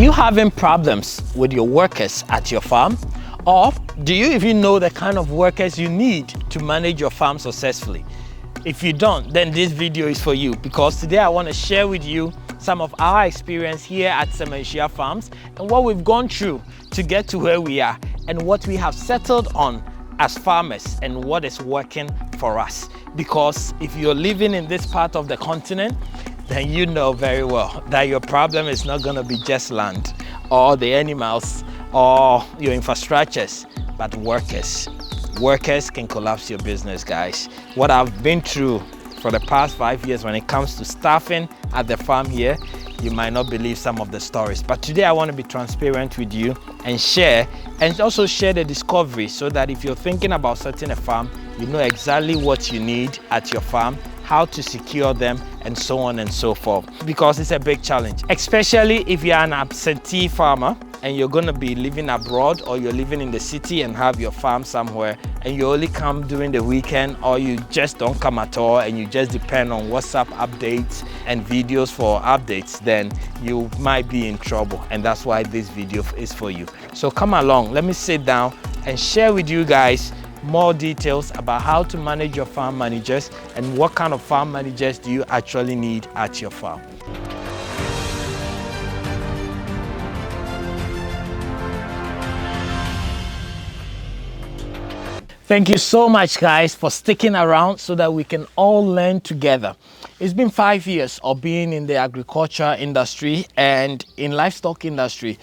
you having problems with your workers at your farm? Or do you even know the kind of workers you need to manage your farm successfully? If you don't, then this video is for you, because today I want to share with you some of our experience here at Semenhyia Farms and what we've gone through to get to where we are and what we have settled on as farmers and what is working for us. Because if you're living in this part of the continent, then you know very well that your problem is not going to be just land or the animals or your infrastructures, but workers. Workers can collapse your business, guys. What I've been through for the past 5 years when it comes to staffing at the farm here, you might not believe some of the stories. But today I want to be transparent with you and share, and also share the discovery, so that if you're thinking about starting a farm, you know exactly what you need at your farm, how to secure them, and so on and so forth. Because it's a big challenge, especially if you're an absentee farmer and you're going to be living abroad, or you're living in the city and have your farm somewhere and you only come during the weekend, or you just don't come at all and you just depend on WhatsApp updates and videos for updates, then you might be in trouble. And that's why this video is for you. So come along, let me sit down and share with you guys more details about how to manage your farm managers and what kind of farm managers do you actually need at your farm. Thank you so much, guys, for sticking around so that we can all learn together. It's been 5 years of being in the agriculture industry and in livestock industry,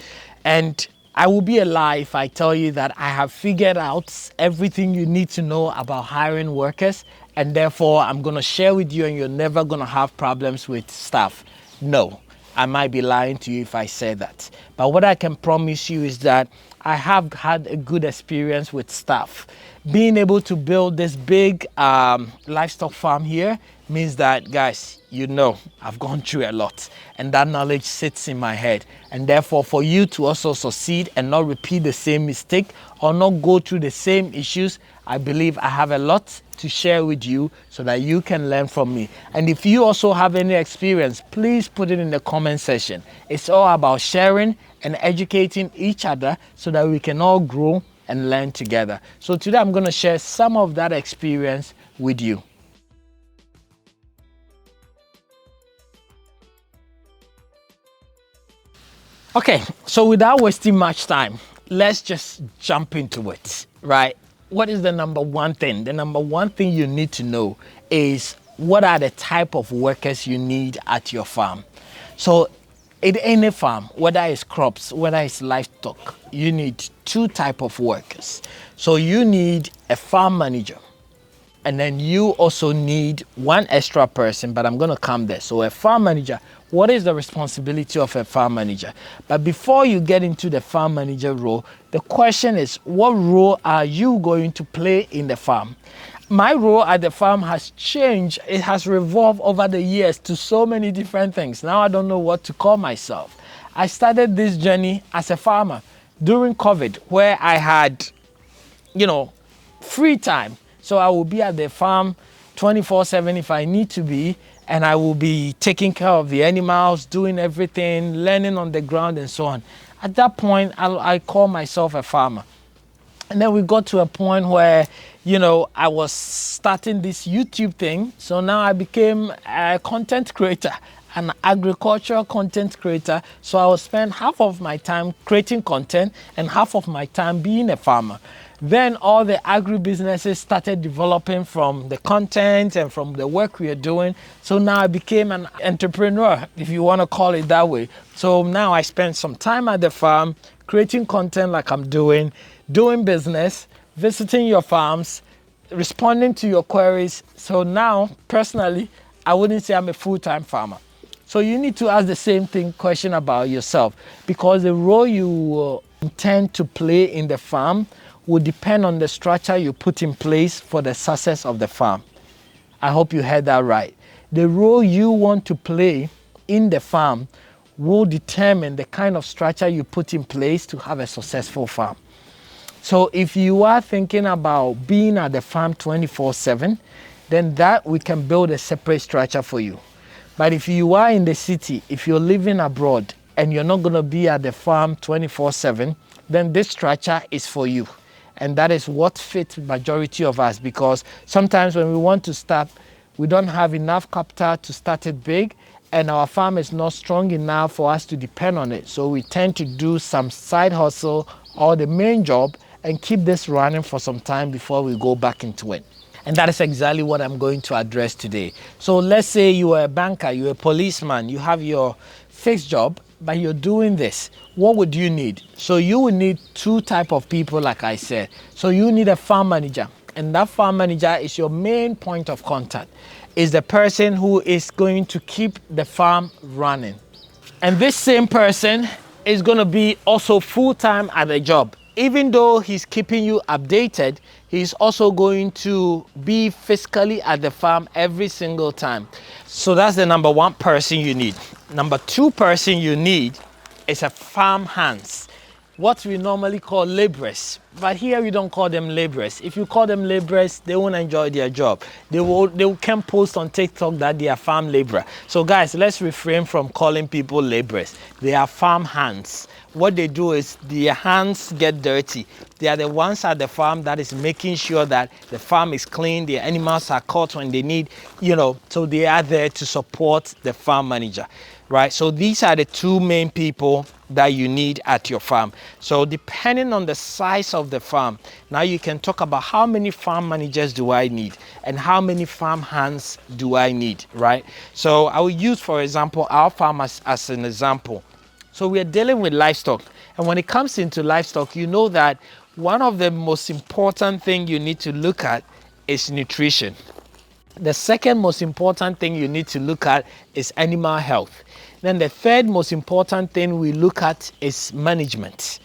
and I will be a lie if I tell you that I have figured out everything you need to know about hiring workers, and therefore I'm going to share with you and you're never going to have problems with staff. No, I might be lying to you if I say that. But what I can promise you is that I have had a good experience with staff. Being able to build this big livestock farm here means that, guys, you know, I've gone through a lot and that knowledge sits in my head. And therefore, for you to also succeed and not repeat the same mistake or not go through the same issues, I believe I have a lot to share with you so that you can learn from me. And if you also have any experience, please put it in the comment section. It's all about sharing and educating each other so that we can all grow and learn together. So today I'm going to share some of that experience with you. Okay, so without wasting much time, let's just jump into it, right? What is the number one thing? The number one thing you need to know is what are the type of workers you need at your farm. So in any farm, whether it's crops, whether it's livestock, you need two types of workers. So you need a farm manager, and then you also need one extra person, but I'm going to come there. So a farm manager, what is the responsibility of a farm manager? But before you get into the farm manager role, the question is, what role are you going to play in the farm? My role at the farm has changed. It has revolved over the years to so many different things. Now I don't know what to call myself. I started this journey as a farmer during COVID, where I had, free time. So I will be at the farm 24/7 if I need to be, and I will be taking care of the animals, doing everything, learning on the ground and so on. At that point, I call myself a farmer. And then we got to a point where, I was starting this YouTube thing. So now I became a content creator, an agricultural content creator. So I will spend half of my time creating content and half of my time being a farmer. Then all the agri-businesses started developing from the content and from the work we are doing. So now I became an entrepreneur, if you want to call it that way. So now I spend some time at the farm, creating content like I'm doing business, visiting your farms, responding to your queries. So now, personally, I wouldn't say I'm a full-time farmer. So you need to ask the same question about yourself, because the role you intend to play in the farm will depend on the structure you put in place for the success of the farm. I hope you heard that right. The role you want to play in the farm will determine the kind of structure you put in place to have a successful farm. So if you are thinking about being at the farm 24/7, then that we can build a separate structure for you. But if you are in the city, if you're living abroad and you're not going to be at the farm 24/7, then this structure is for you. And that is what fits majority of us, because sometimes when we want to start, we don't have enough capital to start it big, and our farm is not strong enough for us to depend on it. So we tend to do some side hustle or the main job and keep this running for some time before we go back into it. And that is exactly what I'm going to address today. So let's say you are a banker, you're a policeman, you have your fixed job, but you're doing this. What would you need? So you will need two type of people, like I said. So you need a farm manager, and that farm manager is your main point of contact. Is the person who is going to keep the farm running. And this same person is going to be also full-time at the job. Even though he's keeping you updated, he's also going to be physically at the farm every single time. So that's the number one person you need. Number two person you need is a farm hands, what we normally call laborers. But here we don't call them laborers. If you call them laborers, they won't enjoy their job. They can post on TikTok that they are farm laborer. So guys, let's refrain from calling people laborers. They are farm hands. What they do is their hands get dirty. They are the ones at the farm that is making sure that the farm is clean, the animals are caught when they need, so they are there to support the farm manager, right? So these are the two main people that you need at your farm. So depending on the size of the farm, now you can talk about how many farm managers do I need and how many farm hands do I need, right? So I will use, for example, our farm as an example. So we are dealing with livestock, and when it comes into livestock, you know that one of the most important things you need to look at is nutrition. The second most important thing you need to look at is animal health. Then the third most important thing we look at is management,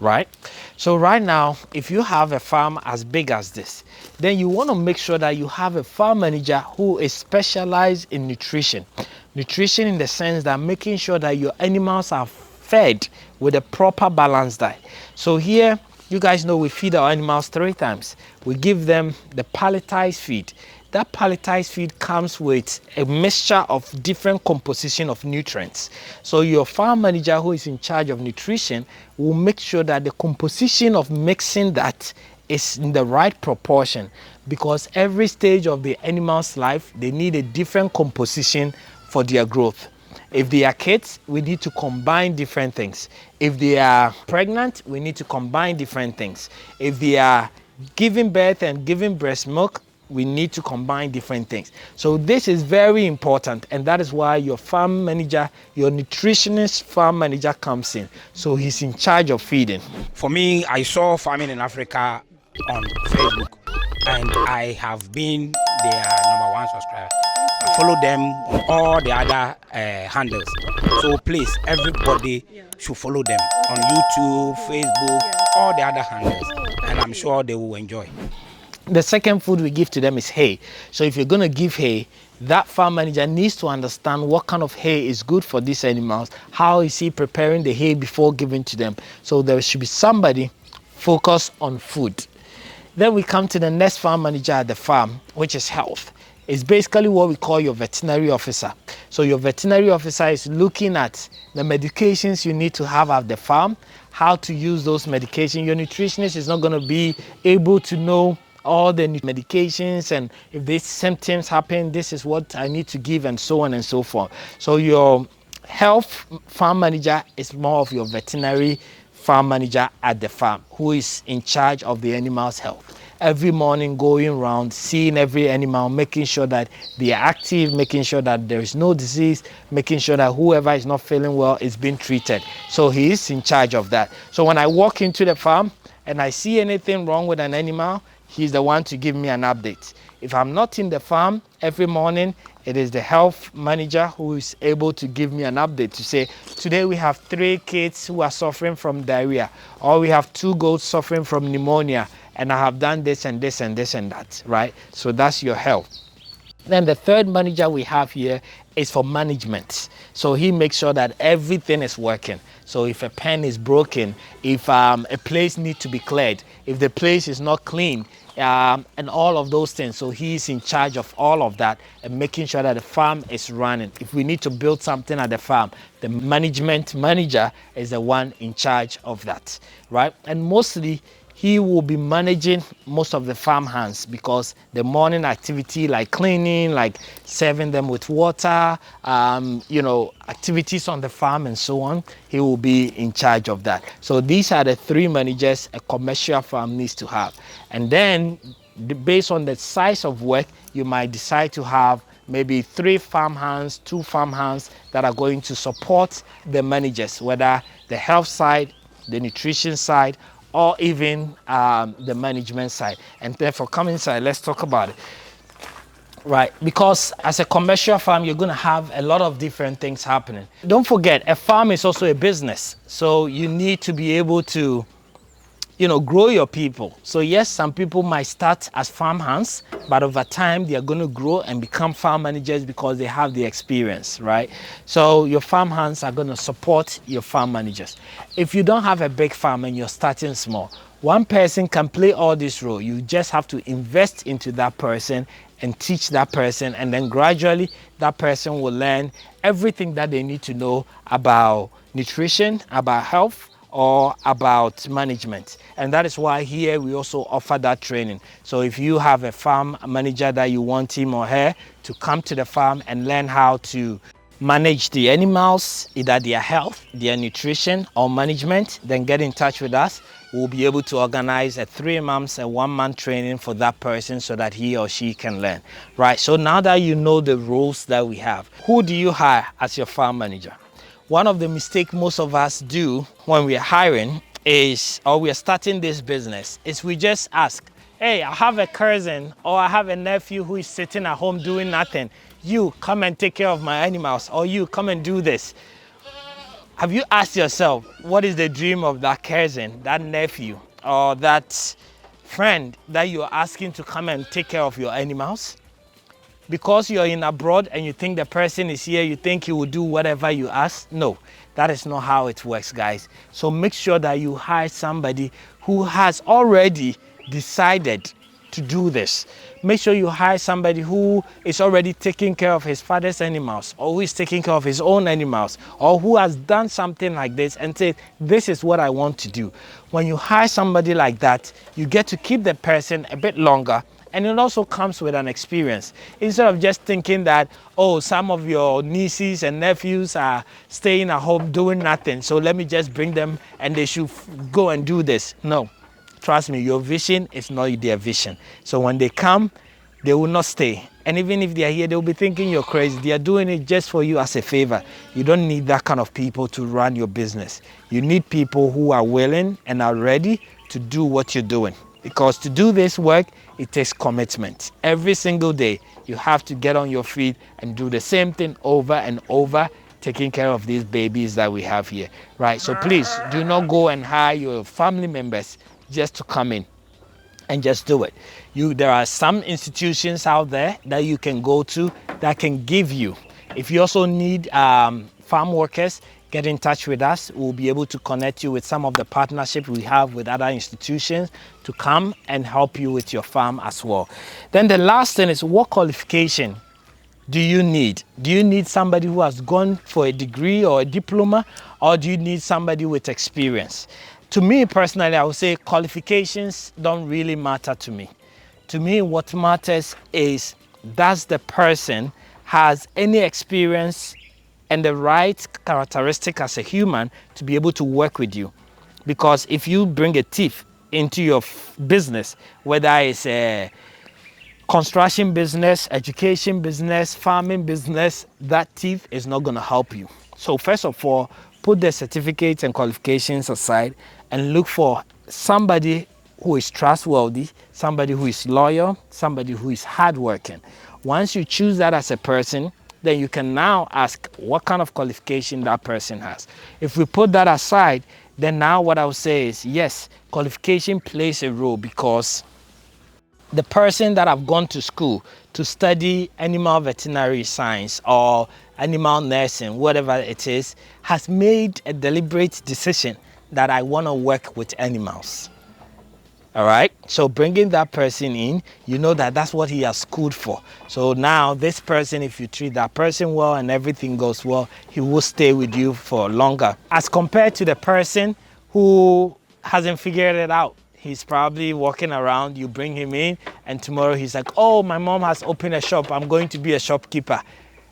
right? So right now, if you have a farm as big as this, then you want to make sure that you have a farm manager who is specialized in nutrition. Nutrition in the sense that making sure that your animals are fed with a proper balanced diet. So here, you guys know we feed our animals 3 times. We give them the palletized feed. That palletized feed comes with a mixture of different composition of nutrients. So your farm manager who is in charge of nutrition will make sure that the composition of mixing that is in the right proportion, because every stage of the animal's life, they need a different composition for their growth. If they are kids, we need to combine different things. If they are pregnant, we need to combine different things. If they are giving birth and giving breast milk, we need to combine different things. So this is very important, and that is why your farm manager, your nutritionist farm manager comes in. So he's in charge of feeding. For me, I saw Farming in Africa on Facebook, and I have been their #1 subscriber. I follow them on all the other handles. So please, everybody should follow them on YouTube, Facebook, all the other handles, and I'm sure they will enjoy. The second food we give to them is hay. So if you're going to give hay, that farm manager needs to understand what kind of hay is good for these animals. How is he preparing the hay before giving to them? So there should be somebody focused on food. Then we come to the next farm manager at the farm, which is health. It's basically what we call your veterinary officer. So your veterinary officer is looking at the medications you need to have at the farm, how to use those medications. Your nutritionist is not going to be able to know all the medications, and if these symptoms happen, this is what I need to give, and so on and so forth. So your health farm manager is more of your veterinary farm manager at the farm, who is in charge of the animal's health. Every morning going around, seeing every animal, making sure that they are active, making sure that there is no disease, making sure that whoever is not feeling well is being treated. So he is in charge of that. So when I walk into the farm and I see anything wrong with an animal, he's the one to give me an update. If I'm not in the farm every morning, it is the health manager who is able to give me an update to say, today we have 3 kids who are suffering from diarrhea, or we have 2 goats suffering from pneumonia, and I have done this and this and this and that, right? So that's your health. Then the third manager we have here is for management. So he makes sure that everything is working. So if a pen is broken, if a place needs to be cleared, if the place is not clean, and all of those things. So he's in charge of all of that and making sure that the farm is running. If we need to build something at the farm, the management manager is the one in charge of that, right? And mostly he will be managing most of the farm hands, because the morning activity like cleaning, like serving them with water, activities on the farm and so on, he will be in charge of that. So these are the three managers a commercial farm needs to have. And then based on the size of work, you might decide to have maybe 3 farm hands, 2 farm hands that are going to support the managers, whether the health side, the nutrition side, or even the management side. And therefore, come inside, let's talk about it. Right, because as a commercial farm, you're going to have a lot of different things happening. Don't forget, a farm is also a business. So you need to be able to grow your people. So yes, some people might start as farm hands, but over time they are going to grow and become farm managers because they have the experience, right? So your farm hands are going to support your farm managers. If you don't have a big farm and you're starting small, one person can play all this role. You just have to invest into that person and teach that person, and then gradually that person will learn everything that they need to know about nutrition, about health, or about management. And that is why here we also offer that training. So if you have a farm manager that you want him or her to come to the farm and learn how to manage the animals, either their health, their nutrition, or management, then get in touch with us. We'll be able to organize a 3 months and 1 month training for that person so that he or she can learn. Right, so now that you know the roles that we have, who do you hire as your farm manager? One of the mistakes most of us do when we are hiring is, or we are starting this business, is we just ask, hey, I have a cousin or I have a nephew who is sitting at home doing nothing. You come and take care of my animals, or you come and do this. Have you asked yourself, what is the dream of that cousin, that nephew, or that friend that you're asking to come and take care of your animals? Because you're in abroad and you think the person is here, you think he will do whatever you ask? No, that is not how it works, guys. So make sure that you hire somebody who has already decided to do this. Make sure you hire somebody who is already taking care of his father's animals, or who is taking care of his own animals, or who has done something like this and said, this is what I want to do. When you hire somebody like that, you get to keep the person a bit longer. And it also comes with an experience. Instead of just thinking that, oh, some of your nieces and nephews are staying at home doing nothing, so let me just bring them and they should go and do this. No, trust me, your vision is not their vision. So when they come, they will not stay. And even if they are here, they will be thinking you're crazy. They are doing it just for you as a favor. You don't need that kind of people to run your business. You need people who are willing and are ready to do what you're doing. Because to do this work, it takes commitment. Every single day, you have to get on your feet and do the same thing over and over, taking care of these babies that we have here, right? So please do not go and hire your family members just to come in and just do it. There are some institutions out there that you can go to that can give you. If you also need farm workers, get in touch with us. We'll be able to connect you with some of the partnerships we have with other institutions to come and help you with your farm as well. Then the last thing is, what qualification do you need? Do you need somebody who has gone for a degree or a diploma, or do you need somebody with experience? To me personally, I would say qualifications don't really matter to me. To me, what matters is, does the person has any experience and the right characteristic as a human to be able to work with you? Because if you bring a thief into your business, whether it's a construction business, education business, farming business, that thief is not going to help you. So first of all, put the certificates and qualifications aside and look for somebody who is trustworthy, somebody who is loyal, somebody who is hardworking. Once you choose that as a person, then you can now ask what kind of qualification that person has. If we put that aside, then now what I would say is, yes, qualification plays a role, because the person that have gone to school to study animal veterinary science or animal nursing, whatever it is, has made a deliberate decision that I want to work with animals. All right, so bringing that person in, you know that that's what he has schooled for. So now this person, if you treat that person well and everything goes well, he will stay with you for longer, as compared to the person who hasn't figured it out. He's probably walking around, you bring him in, and tomorrow he's like, oh, my mom has opened a shop, I'm going to be a shopkeeper.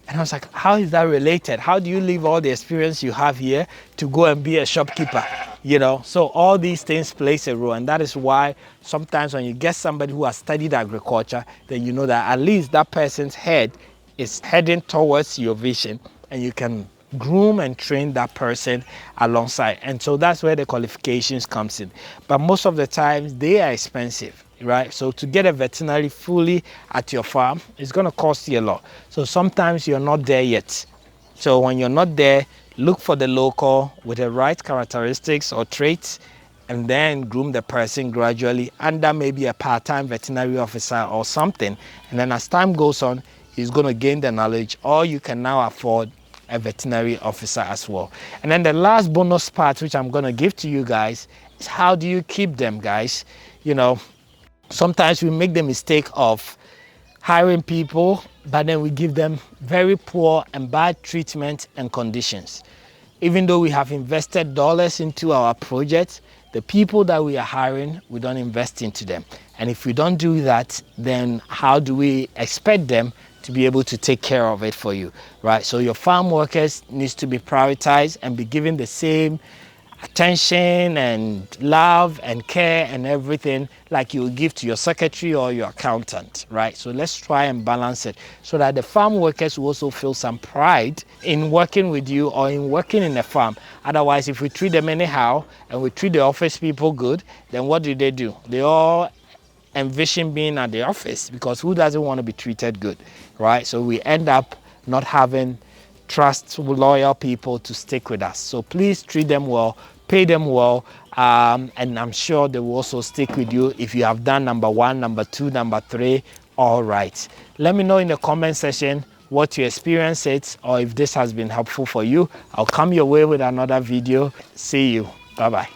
And I was like, how is that related? How do you leave all the experience you have here to go and be a shopkeeper? You know, so all these things plays a role. And that is why sometimes when you get somebody who has studied agriculture, then you know that at least that person's head is heading towards your vision, and you can groom and train that person alongside. And so that's where the qualifications comes in. But most of the times they are expensive, right? So to get a veterinary fully at your farm, it's going to cost you a lot. So sometimes you're not there yet. So when you're not there, look for the local with the right characteristics or traits, and then groom the person gradually under maybe a part-time veterinary officer or something. And then as time goes on, he's going to gain the knowledge, or you can now afford a veterinary officer as well. And then the last bonus part, which I'm going to give to you guys, is how do you keep them, guys? You know, sometimes we make the mistake of hiring people, but then we give them very poor and bad treatment and conditions. Even though we have invested dollars into our project, the people that we are hiring, we don't invest into them. And if we don't do that, then how do we expect them to be able to take care of it for you, right? So your farm workers needs to be prioritized and be given the same attention and love and care and everything like you would give to your secretary or your accountant, right? So let's try and balance it so that the farm workers will also feel some pride in working with you or in working in the farm. Otherwise, if we treat them anyhow and we treat the office people good, then what do? They all envision being at the office, because who doesn't want to be treated good, right? So we end up not having trust, loyal people to stick with us. So please treat them well, pay them well, and I'm sure they will also stick with you if you have done number 1, number 2, number 3, all right. Let me know in the comment section what your experience is, or if this has been helpful for you. I'll come your way with another video. See you. Bye-bye.